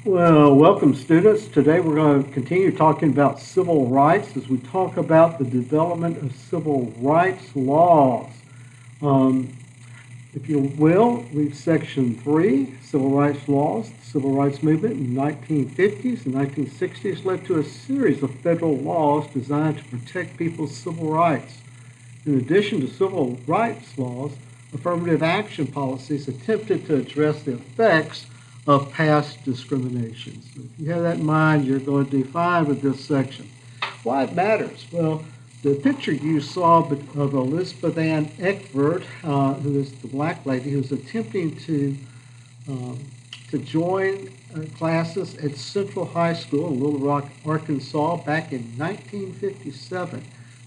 Well, welcome students. Today we're going to continue talking about civil rights as we talk about the development of civil rights laws. Um, if you will, read section 3, civil rights laws. The civil rights movement in the 1950s and 1960s led to a series of federal laws designed to protect people's civil rights. In addition to civil rights laws, affirmative action policies attempted to address the effects of past discrimination. So if you have that in mind, you're going to do fine with this section. Why it matters? Well, the picture you saw of Elizabeth Ann Eckford, who is the black lady who's attempting um, to join classes at Central High School in Little Rock, Arkansas, back in 1957.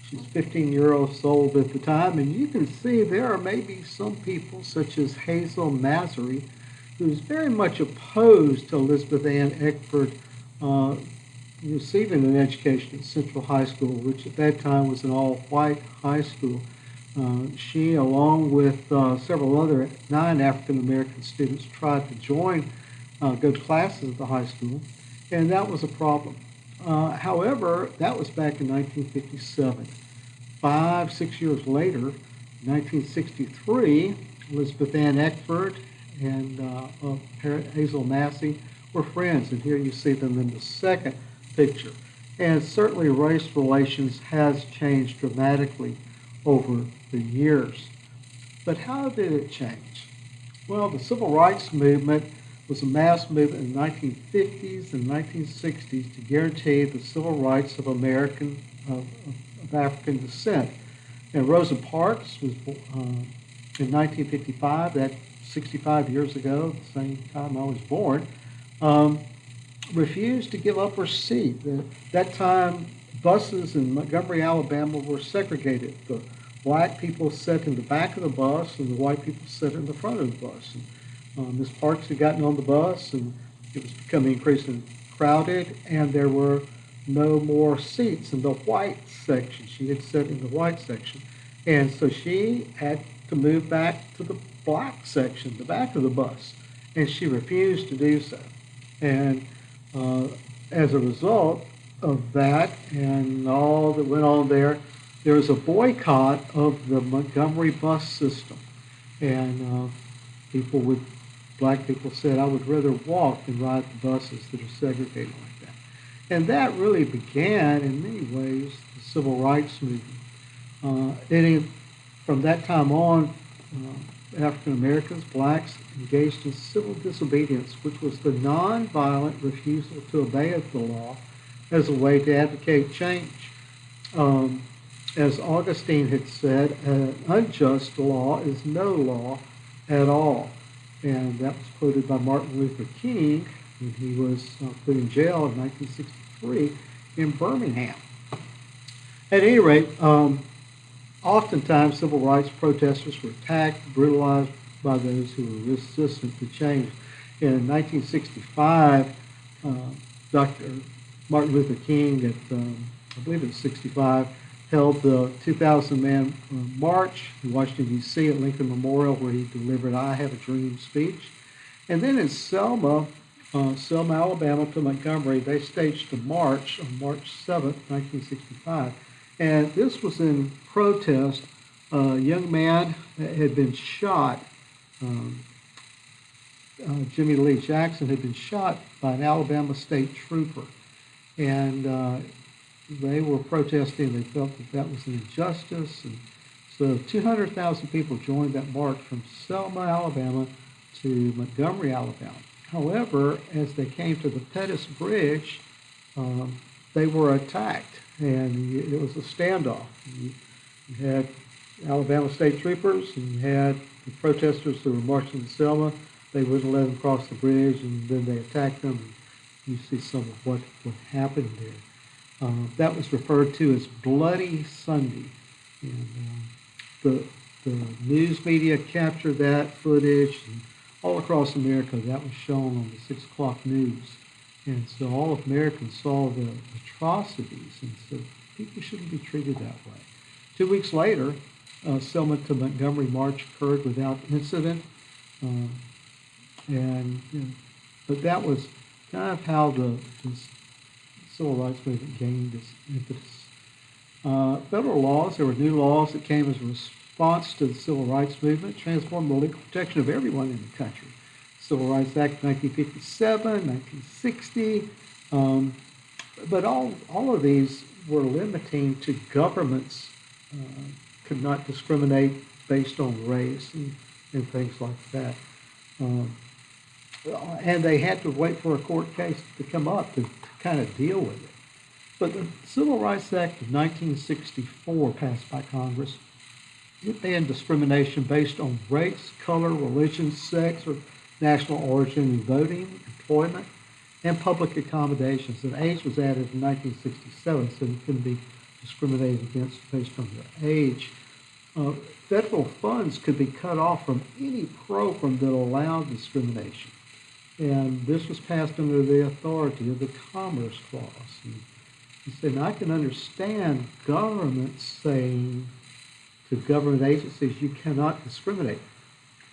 She's 15-year-old old at the time, and you can see there are maybe some people, such as Hazel Massery, who's very much opposed to Elizabeth Ann Eckford uh, receiving an education at Central High School, which at that time was an all-white high school. She, along with several other non-African American students, tried to join, go to classes at the high school, and that was a problem. However, that was back in 1957. 6 years later, 1963, Elizabeth Ann Eckford and Hazel Massey were friends, and here you see them in the second picture. And certainly race relations has changed dramatically over the years. But how did it change? Well, the civil rights movement was a mass movement in the 1950s and 1960s to guarantee the civil rights of of African descent. And Rosa Parks was in 1955, that 65 years ago, the same time I was born, um, refused to give up her seat. At that time, buses in Montgomery, Alabama were segregated. The black people sat in the back of the bus, and the white people sat in the front of the bus. Ms. Parks had gotten on the bus, and it was becoming increasingly crowded, and there were no more seats in the white section. She had sat in the white section. And so she had to move back to the black section, the back of the bus, and she refused to do so. And uh, as a result of that and all that went on there, there was a boycott of the Montgomery bus system. And black people said, I would rather walk than ride the buses that are segregated like that. And that really began, in many ways, the civil rights movement. From that time on, African Americans, blacks, engaged in civil disobedience, which was the nonviolent refusal to obey the law as a way to advocate change. Um, as Augustine had said, an unjust law is no law at all. And that was quoted by Martin Luther King when he was put in jail in 1963 in Birmingham. At any rate, oftentimes civil rights protesters were attacked, brutalized by those who were resistant to change. In 1965, Dr. Martin Luther King, I believe it was 65, held the 2,000-man march in Washington, D.C. at Lincoln Memorial, where he delivered I Have a Dream speech. And then in Selma, Alabama to Montgomery, they staged a march on March 7th, 1965. And this was in protest. A young man had been shot. Jimmy Lee Jackson had been shot by an Alabama state trooper. And they were protesting. They felt that was an injustice. And so 200,000 people joined that march from Selma, Alabama to Montgomery, Alabama. However, as they came to the Pettus Bridge, they were attacked, and it was a standoff. You had Alabama state troopers, and you had the protesters who were marching to Selma. They wouldn't let them cross the bridge, and then they attacked them. You see some of what happened there. That was referred to as Bloody Sunday. And the news media captured that footage, and all across America that was shown on the 6 o'clock news. And so all of Americans saw the atrocities, and so people shouldn't be treated that way. 2 weeks later, Selma to Montgomery march occurred without incident. And but that was kind of how the civil rights movement gained its impetus. Federal laws, there were new laws that came as a response to the civil rights movement, transformed the legal protection of everyone in the country. Civil Rights Act of 1957, 1960, but all of these were limiting to governments could not discriminate based on race and things like that. Um, and they had to wait for a court case to come up to kind of deal with it. But the Civil Rights Act of 1964 passed by Congress. It banned discrimination based on race, color, religion, sex, or national origin in voting, employment, and public accommodations. An age was added in 1967, so you couldn't be discriminated against based on your age. Federal funds could be cut off from any program that allowed discrimination. And this was passed under the authority of the Commerce Clause. And he said, now I can understand governments saying to government agencies, you cannot discriminate.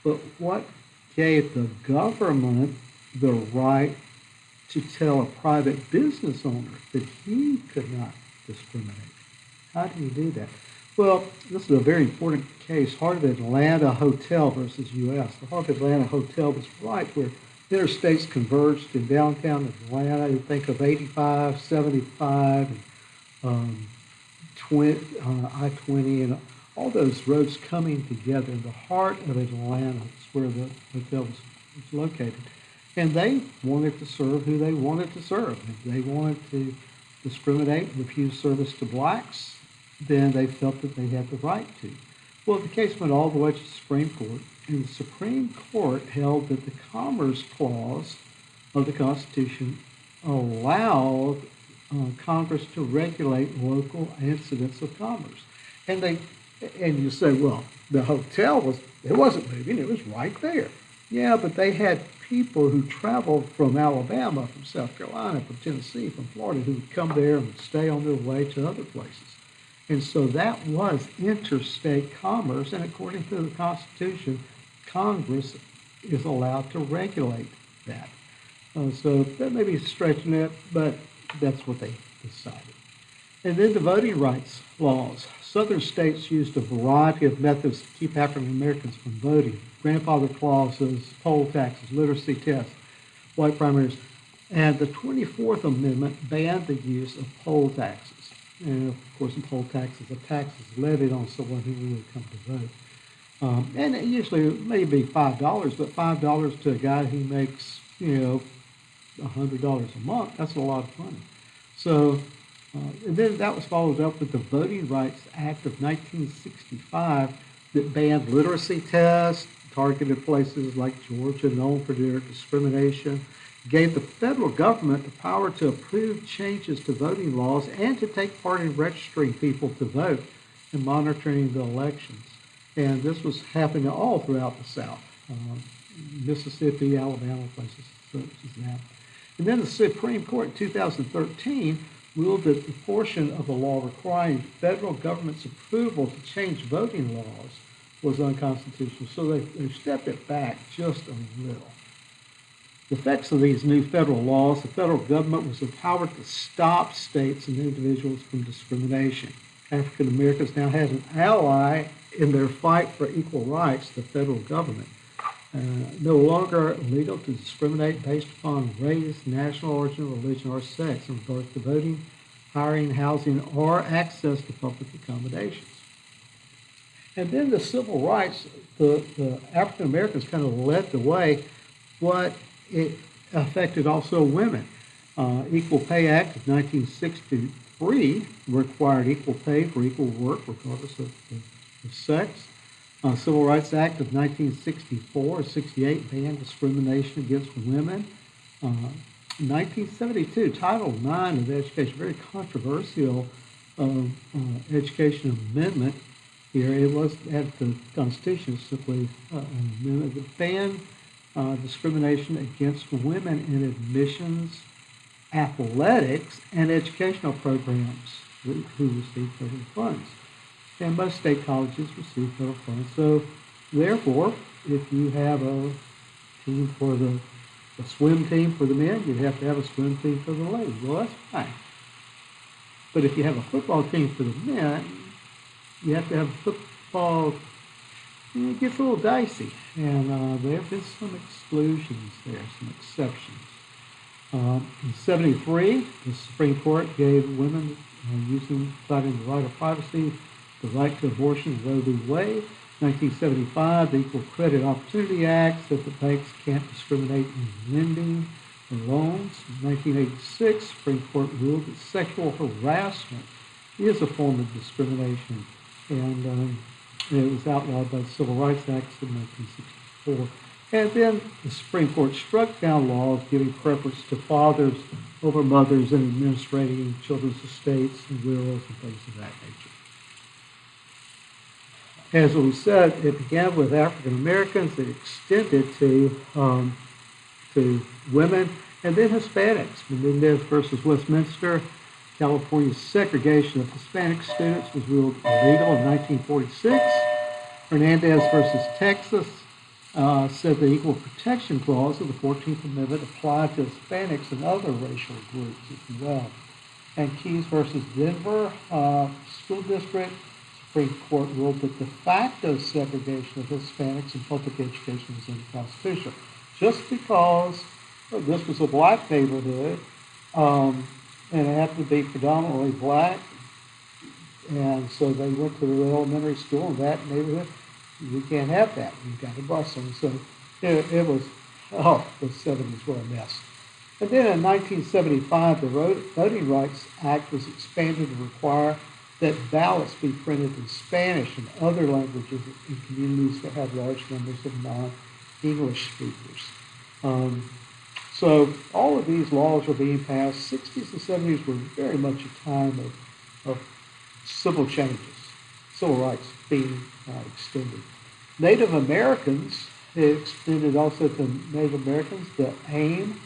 But what gave the government the right to tell a private business owner that he could not discriminate? How do you do that? Well, this is a very important case, Heart of Atlanta Hotel versus U.S. The Heart of Atlanta Hotel was right where interstates converged in downtown Atlanta. You think of 85, 75, I-20, and all those roads coming together in the heart of Atlanta. It's where the hotel was located. And they wanted to serve who they wanted to serve. If they wanted to discriminate and refuse service to blacks, then they felt that they had the right to. Well, the case went all the way to the Supreme Court, and the Supreme Court held that the Commerce Clause of the Constitution allowed Congress to regulate local incidents of commerce. And you say, well, the hotel wasn't moving, it was right there. Yeah, but they had people who traveled from Alabama, from South Carolina, from Tennessee, from Florida, who would come there and would stay on their way to other places. And so that was interstate commerce, and according to the Constitution, Congress is allowed to regulate that. So that may be stretching it, but that's what they decided. And then the voting rights laws. Southern states used a variety of methods to keep African Americans from voting. Grandfather clauses, poll taxes, literacy tests, white primaries. And the 24th Amendment banned the use of poll taxes. And of course, a poll tax is a tax that's levied on someone who would come to vote. And it usually may be $5, but $5 to a guy who makes, $100 a month, that's a lot of money. So, and then that was followed up with the Voting Rights Act of 1965 that banned literacy tests, targeted places like Georgia known for their discrimination, gave the federal government the power to approve changes to voting laws and to take part in registering people to vote and monitoring the elections. And this was happening all throughout the South, Mississippi, Alabama, places such as that. And then the Supreme Court in 2013 ruled that the portion of the law requiring federal government's approval to change voting laws was unconstitutional. So they stepped it back just a little. The effects of these new federal laws, the federal government was empowered to stop states and individuals from discrimination. African Americans now had an ally in their fight for equal rights, the federal government. No longer illegal to discriminate based upon race, national origin, religion, or sex in regards to voting, hiring, housing, or access to public accommodations. And then the civil rights, the African Americans kind of led the way, but it affected also women. Equal Pay Act of 1963 required equal pay for equal work regardless of sex. Civil Rights Act of 1964 or 68 banned discrimination against women. 1972, Title IX of Education, very controversial education amendment here. It was at the Constitution, simply an amendment that banned discrimination against women in admissions, athletics, and educational programs who receive federal funds. And most state colleges receive federal funds. So, therefore, if you have a team for the a swim team for the men, you'd have to have a swim team for the ladies. Well, that's fine. But if you have a football team for the men, you have to have a football. It gets a little dicey, and there have been some exclusions there, some exceptions. In '73, the Supreme Court gave women citing the right of privacy, the right to abortion, Roe v. Wade. 1975, the Equal Credit Opportunity Act said that banks can't discriminate in lending or loans. In 1986, Supreme Court ruled that sexual harassment is a form of discrimination, and it was outlawed by the Civil Rights Act of 1964. And then the Supreme Court struck down laws giving preference to fathers over mothers in administrating children's estates and wills and things of that nature. As we said, it began with African Americans. It extended to women and then Hispanics. Menendez versus Westminster, California's segregation of Hispanic students was ruled illegal in 1946. Hernandez versus Texas said the Equal Protection Clause of the 14th Amendment applied to Hispanics and other racial groups as well. And Keyes versus Denver School District, Supreme Court ruled that de facto segregation of Hispanics in public education was unconstitutional. Just because this was a black neighborhood, and it happened to be predominantly black, and so they went to the elementary school in that neighborhood. You can't have that. You've got to bus them. So it was, the 70s were a mess. And then in 1975, the Voting Rights Act was expanded to require that ballots be printed in Spanish and other languages in communities that have large numbers of non-English speakers. So all of these laws were being passed. 60s and 70s were very much a time of civil changes, civil rights being extended. Native Americans, they extended also to Native Americans. The AIM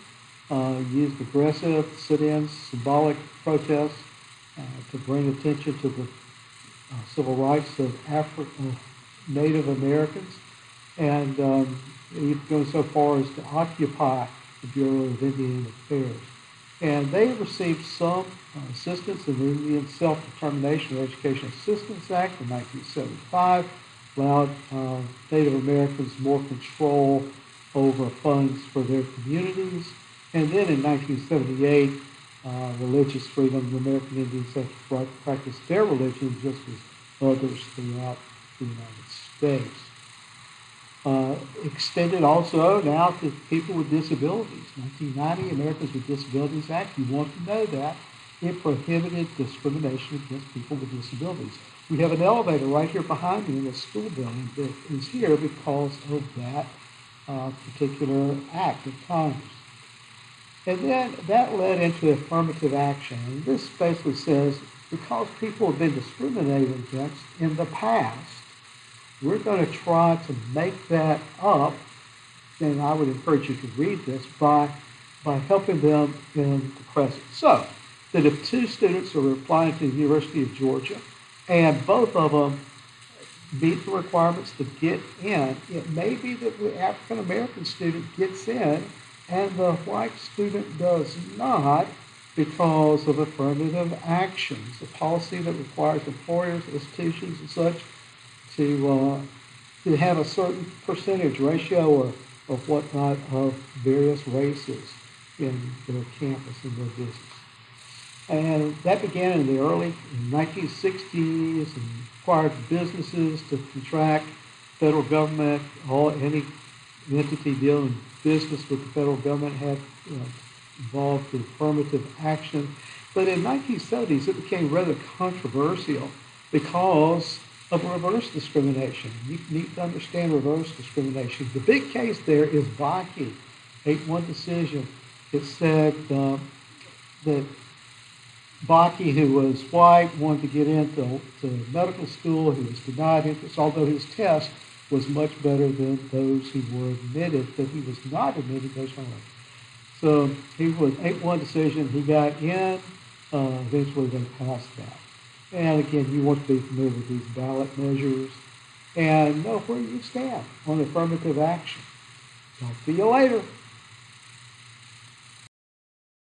used aggressive sit-ins, symbolic protests to bring attention to the civil rights of Native Americans, and even go so far as to occupy the Bureau of Indian Affairs. And they received some assistance in the Indian Self-Determination Education Assistance Act of 1975, allowed Native Americans more control over funds for their communities. And then in 1978, religious freedom, the American Indians had the right to practice their religion just as others throughout the United States. Extended also now to people with disabilities. 1990, Americans with Disabilities Act, you want to know that, it prohibited discrimination against people with disabilities. We have an elevator right here behind me in the school building that is here because of that particular act of Congress. And then that led into affirmative action. And this basically says, because people have been discriminated against in the past, we're going to try to make that up, and I would encourage you to read this, by helping them in the present. So, that if two students are applying to the University of Georgia, and both of them meet the requirements to get in, it may be that the African-American student gets in, and the white student does not, because of affirmative actions, a policy that requires employers, institutions, and such to have a certain percentage ratio or whatnot of various races in their campus and their business. And that began in the early 1960s and required businesses to contract federal government, any entity dealing business with the federal government had involved in affirmative action. But in 1970s, it became rather controversial because of reverse discrimination. You need to understand reverse discrimination. The big case there is Bakke, 8-1 decision. It said that Bakke, who was white, wanted to get into medical school. He was denied entrance, although his test was much better than those who were admitted, but he was not admitted based on race. So he was 8-1 decision. He got in. Eventually they passed that. And again, you want to be familiar with these ballot measures and know where you stand on affirmative action. Talk to you later.